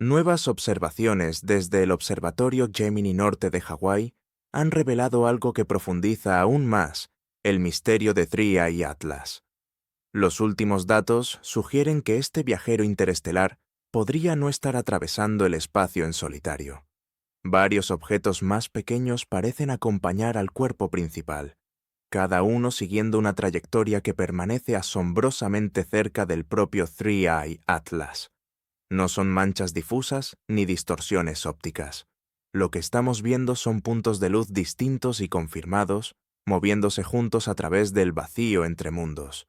Nuevas observaciones desde el Observatorio Gemini Norte de Hawái han revelado algo que profundiza aún más el misterio de 3I Atlas. Los últimos datos sugieren que este viajero interestelar podría no estar atravesando el espacio en solitario. Varios objetos más pequeños parecen acompañar al cuerpo principal, cada uno siguiendo una trayectoria que permanece asombrosamente cerca del propio 3I Atlas. No son manchas difusas ni distorsiones ópticas. Lo que estamos viendo son puntos de luz distintos y confirmados, moviéndose juntos a través del vacío entre mundos.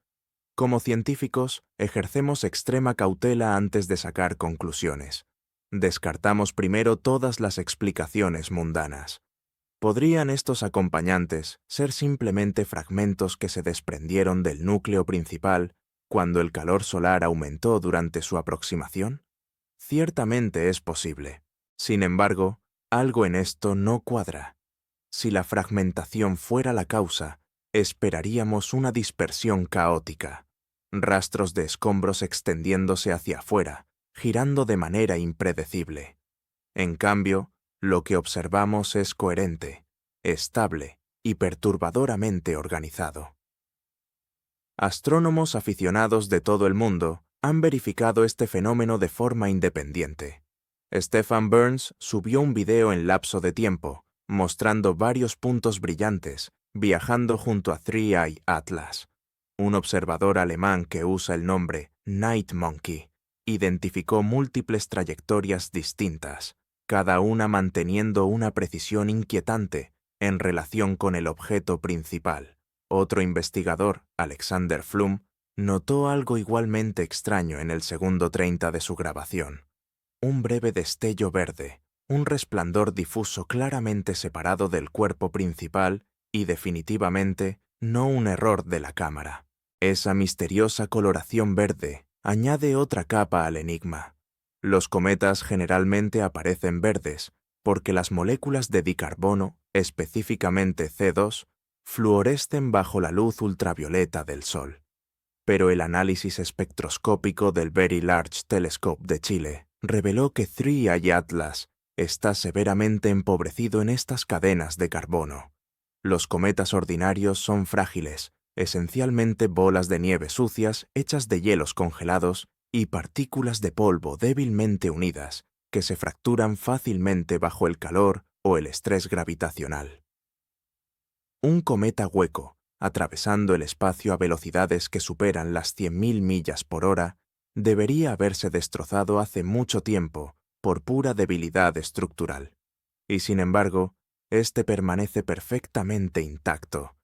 Como científicos, ejercemos extrema cautela antes de sacar conclusiones. Descartamos primero todas las explicaciones mundanas. ¿Podrían estos acompañantes ser simplemente fragmentos que se desprendieron del núcleo principal cuando el calor solar aumentó durante su aproximación? Ciertamente es posible. Sin embargo, algo en esto no cuadra. Si la fragmentación fuera la causa, esperaríamos una dispersión caótica. Rastros de escombros extendiéndose hacia afuera, girando de manera impredecible. En cambio, lo que observamos es coherente, estable y perturbadoramente organizado. Astrónomos aficionados de todo el mundo han verificado este fenómeno de forma independiente. Stephen Burns subió un video en lapso de tiempo, mostrando varios puntos brillantes, viajando junto a 3I Atlas. Un observador alemán que usa el nombre Night Monkey identificó múltiples trayectorias distintas, cada una manteniendo una precisión inquietante en relación con el objeto principal. Otro investigador, Alexander Flum, notó algo igualmente extraño en el segundo 30 de su grabación. Un breve destello verde, un resplandor difuso claramente separado del cuerpo principal y definitivamente no un error de la cámara. Esa misteriosa coloración verde añade otra capa al enigma. Los cometas generalmente aparecen verdes porque las moléculas de dicarbono, específicamente C2, fluorescen bajo la luz ultravioleta del Sol. Pero el análisis espectroscópico del Very Large Telescope de Chile reveló que 3I Atlas está severamente empobrecido en estas cadenas de carbono. Los cometas ordinarios son frágiles, esencialmente bolas de nieve sucias hechas de hielos congelados y partículas de polvo débilmente unidas que se fracturan fácilmente bajo el calor o el estrés gravitacional. Un cometa hueco, atravesando el espacio a velocidades que superan las 100.000 millas por hora, debería haberse destrozado hace mucho tiempo por pura debilidad estructural. Y sin embargo, este permanece perfectamente intacto.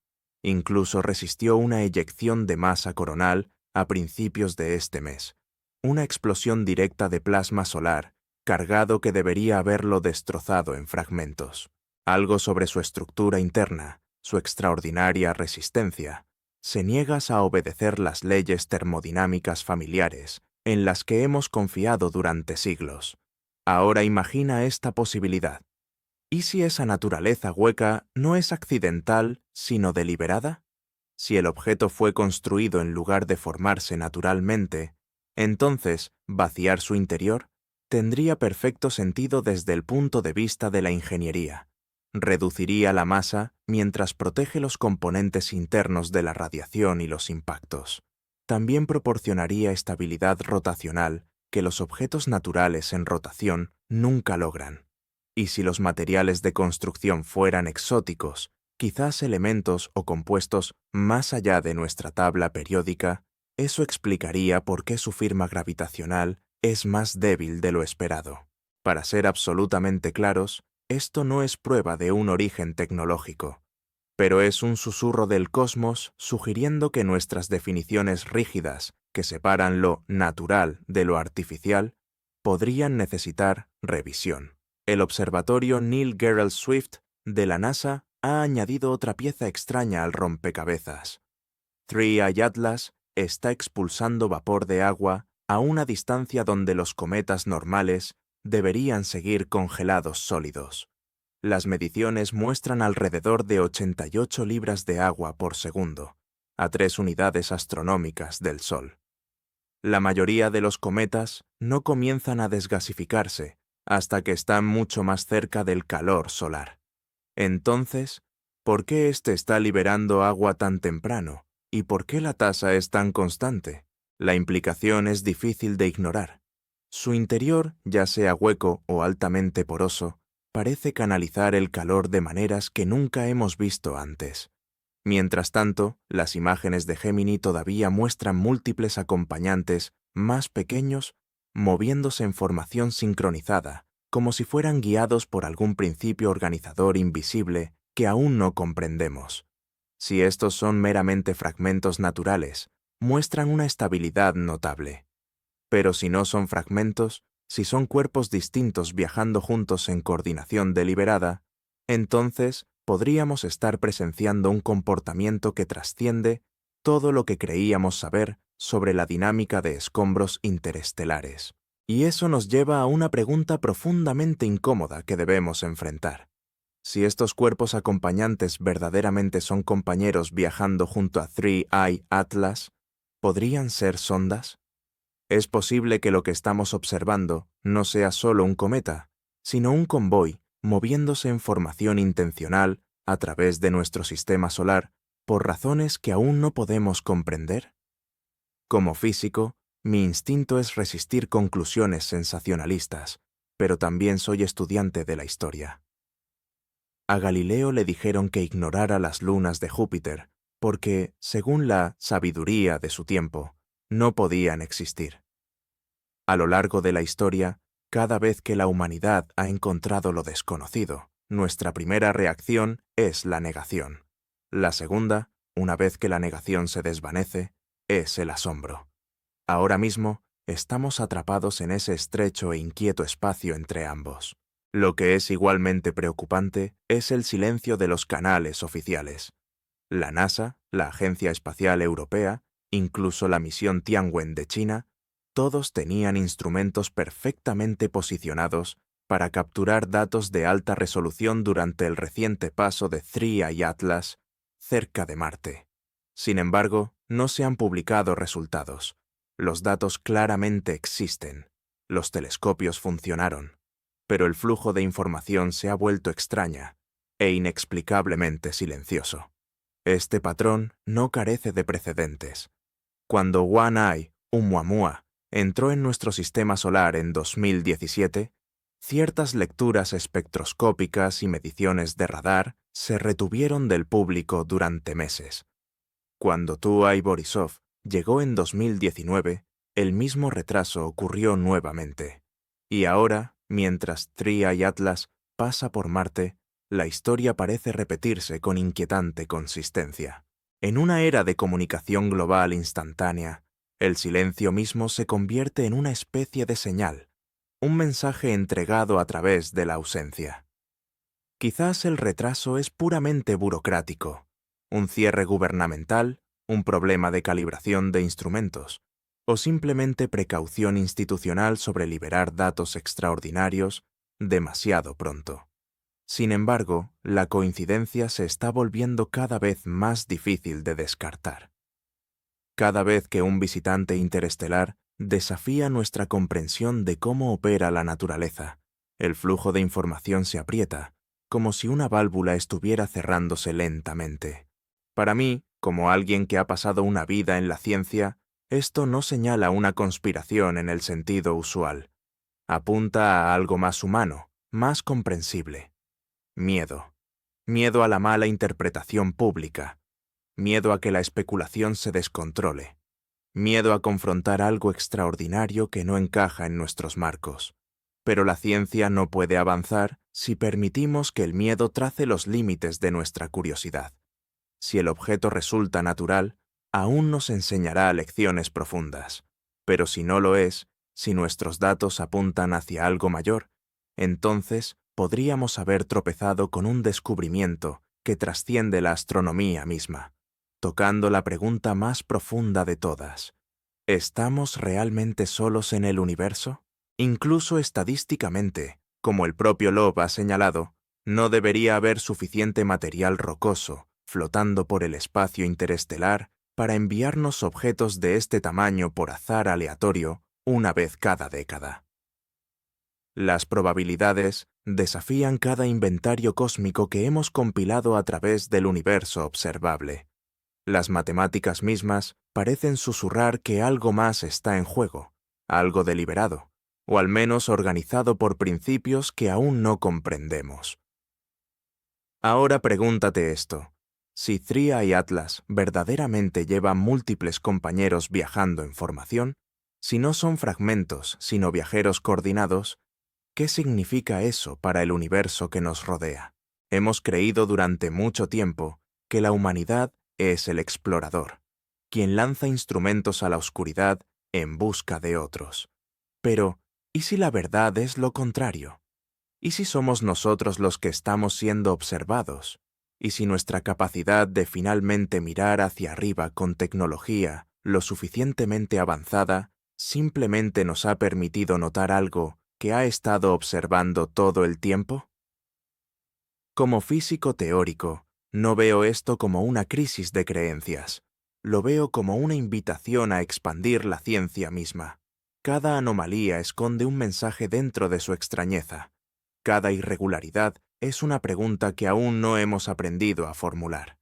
Incluso resistió una eyección de masa coronal a principios de este mes, una explosión directa de plasma solar, cargado que debería haberlo destrozado en fragmentos. Algo sobre su estructura interna, su extraordinaria resistencia, se niega a obedecer las leyes termodinámicas familiares en las que hemos confiado durante siglos. Ahora imagina esta posibilidad. ¿Y si esa naturaleza hueca no es accidental, sino deliberada? Si el objeto fue construido en lugar de formarse naturalmente, entonces vaciar su interior tendría perfecto sentido desde el punto de vista de la ingeniería. Reduciría la masa mientras protege los componentes internos de la radiación y los impactos. También proporcionaría estabilidad rotacional que los objetos naturales en rotación nunca logran. Y si los materiales de construcción fueran exóticos, quizás elementos o compuestos más allá de nuestra tabla periódica, eso explicaría por qué su firma gravitacional es más débil de lo esperado. Para ser absolutamente claros, esto no es prueba de un origen tecnológico, pero es un susurro del cosmos sugiriendo que nuestras definiciones rígidas, que separan lo natural de lo artificial, podrían necesitar revisión. El observatorio Neil Gehrels Swift de la NASA ha añadido otra pieza extraña al rompecabezas. 3I Atlas está expulsando vapor de agua a una distancia donde los cometas normales deberían seguir congelados sólidos. Las mediciones muestran alrededor de 88 libras de agua por segundo, a 3 unidades astronómicas del Sol. La mayoría de los cometas no comienzan a desgasificarse hasta que están mucho más cerca del calor solar. Entonces, ¿por qué éste está liberando agua tan temprano? ¿Y por qué la tasa es tan constante? La implicación es difícil de ignorar. Su interior, ya sea hueco o altamente poroso, parece canalizar el calor de maneras que nunca hemos visto antes. Mientras tanto, las imágenes de Gemini todavía muestran múltiples acompañantes más pequeños moviéndose en formación sincronizada, como si fueran guiados por algún principio organizador invisible que aún no comprendemos. Si estos son meramente fragmentos naturales, muestran una estabilidad notable. Pero si no son fragmentos, si son cuerpos distintos viajando juntos en coordinación deliberada, entonces podríamos estar presenciando un comportamiento que trasciende todo lo que creíamos saber sobre la dinámica de escombros interestelares. Y eso nos lleva a una pregunta profundamente incómoda que debemos enfrentar. Si estos cuerpos acompañantes verdaderamente son compañeros viajando junto a Three Eye Atlas, ¿podrían ser sondas? Es posible que lo que estamos observando no sea solo un cometa, sino un convoy moviéndose en formación intencional a través de nuestro sistema solar por razones que aún no podemos comprender. Como físico, mi instinto es resistir conclusiones sensacionalistas, pero también soy estudiante de la historia. A Galileo le dijeron que ignorara las lunas de Júpiter, porque, según la sabiduría de su tiempo, no podían existir. A lo largo de la historia, cada vez que la humanidad ha encontrado lo desconocido, nuestra primera reacción es la negación. La segunda, una vez que la negación se desvanece, es el asombro. Ahora mismo, estamos atrapados en ese estrecho e inquieto espacio entre ambos. Lo que es igualmente preocupante es el silencio de los canales oficiales. La NASA, la Agencia Espacial Europea, incluso la misión Tianwen de China, todos tenían instrumentos perfectamente posicionados para capturar datos de alta resolución durante el reciente paso de Three Eye Atlas cerca de Marte. Sin embargo, no se han publicado resultados. Los datos claramente existen. Los telescopios funcionaron. Pero el flujo de información se ha vuelto extraña e inexplicablemente silencioso. Este patrón no carece de precedentes. Cuando One Eye, Oumuamua, entró en nuestro sistema solar en 2017, ciertas lecturas espectroscópicas y mediciones de radar se retuvieron del público durante meses. Cuando Two-Eye Borisov llegó en 2019, el mismo retraso ocurrió nuevamente. Y ahora, mientras Three Eye Atlas pasa por Marte, la historia parece repetirse con inquietante consistencia. En una era de comunicación global instantánea, el silencio mismo se convierte en una especie de señal, un mensaje entregado a través de la ausencia. Quizás el retraso es puramente burocrático, un cierre gubernamental, un problema de calibración de instrumentos, o simplemente precaución institucional sobre liberar datos extraordinarios demasiado pronto. Sin embargo, la coincidencia se está volviendo cada vez más difícil de descartar. Cada vez que un visitante interestelar desafía nuestra comprensión de cómo opera la naturaleza, el flujo de información se aprieta, como si una válvula estuviera cerrándose lentamente. Para mí, como alguien que ha pasado una vida en la ciencia, esto no señala una conspiración en el sentido usual. Apunta a algo más humano, más comprensible. Miedo. Miedo a la mala interpretación pública. Miedo a que la especulación se descontrole. Miedo a confrontar algo extraordinario que no encaja en nuestros marcos. Pero la ciencia no puede avanzar si permitimos que el miedo trace los límites de nuestra curiosidad. Si el objeto resulta natural, aún nos enseñará lecciones profundas. Pero si no lo es, si nuestros datos apuntan hacia algo mayor, entonces podríamos haber tropezado con un descubrimiento que trasciende la astronomía misma, tocando la pregunta más profunda de todas. ¿Estamos realmente solos en el universo? Incluso estadísticamente, como el propio Loeb ha señalado, no debería haber suficiente material rocoso flotando por el espacio interestelar para enviarnos objetos de este tamaño por azar aleatorio una vez cada década. Las probabilidades desafían cada inventario cósmico que hemos compilado a través del universo observable. Las matemáticas mismas parecen susurrar que algo más está en juego, algo deliberado, o al menos organizado por principios que aún no comprendemos. Ahora pregúntate esto: si Thria y Atlas verdaderamente llevan múltiples compañeros viajando en formación, si no son fragmentos, sino viajeros coordinados, ¿qué significa eso para el universo que nos rodea? Hemos creído durante mucho tiempo que la humanidad es el explorador, quien lanza instrumentos a la oscuridad en busca de otros. Pero, ¿y si la verdad es lo contrario? ¿Y si somos nosotros los que estamos siendo observados? ¿Y si nuestra capacidad de finalmente mirar hacia arriba con tecnología lo suficientemente avanzada simplemente nos ha permitido notar algo que ha estado observando todo el tiempo? Como físico teórico, no veo esto como una crisis de creencias. Lo veo como una invitación a expandir la ciencia misma. Cada anomalía esconde un mensaje dentro de su extrañeza. Cada irregularidad es una pregunta que aún no hemos aprendido a formular.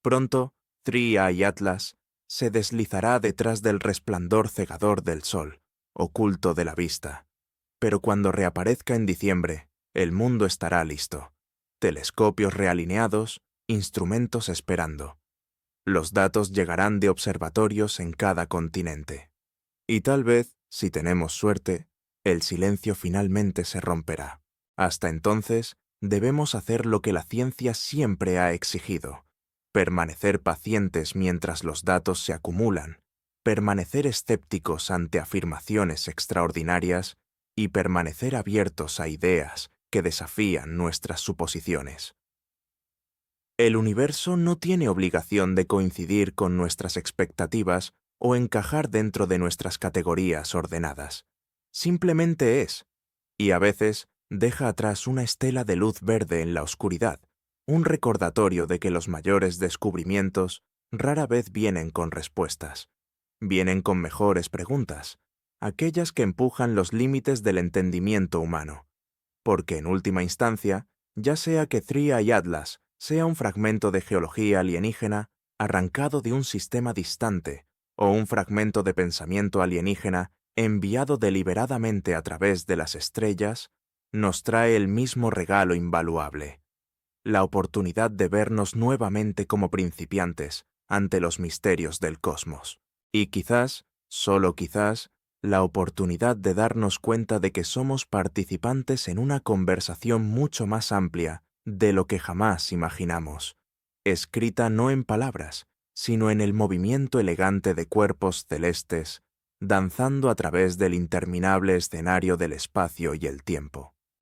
Pronto, Thria y Atlas se deslizará detrás del resplandor cegador del sol, oculto de la vista. Pero cuando reaparezca en diciembre, el mundo estará listo. Telescopios realineados, instrumentos esperando. Los datos llegarán de observatorios en cada continente. Y tal vez, si tenemos suerte, el silencio finalmente se romperá. Hasta entonces, debemos hacer lo que la ciencia siempre ha exigido: permanecer pacientes mientras los datos se acumulan, permanecer escépticos ante afirmaciones extraordinarias y permanecer abiertos a ideas que desafían nuestras suposiciones. El universo no tiene obligación de coincidir con nuestras expectativas o encajar dentro de nuestras categorías ordenadas. Simplemente es, y a veces deja atrás una estela de luz verde en la oscuridad, un recordatorio de que los mayores descubrimientos rara vez vienen con respuestas. Vienen con mejores preguntas, aquellas que empujan los límites del entendimiento humano. Porque en última instancia, ya sea que Thria y Atlas sea un fragmento de geología alienígena arrancado de un sistema distante, o un fragmento de pensamiento alienígena enviado deliberadamente a través de las estrellas, nos trae el mismo regalo invaluable: la oportunidad de vernos nuevamente como principiantes ante los misterios del cosmos. Y quizás, solo quizás, la oportunidad de darnos cuenta de que somos participantes en una conversación mucho más amplia de lo que jamás imaginamos, escrita no en palabras, sino en el movimiento elegante de cuerpos celestes, danzando a través del interminable escenario del espacio y el tiempo.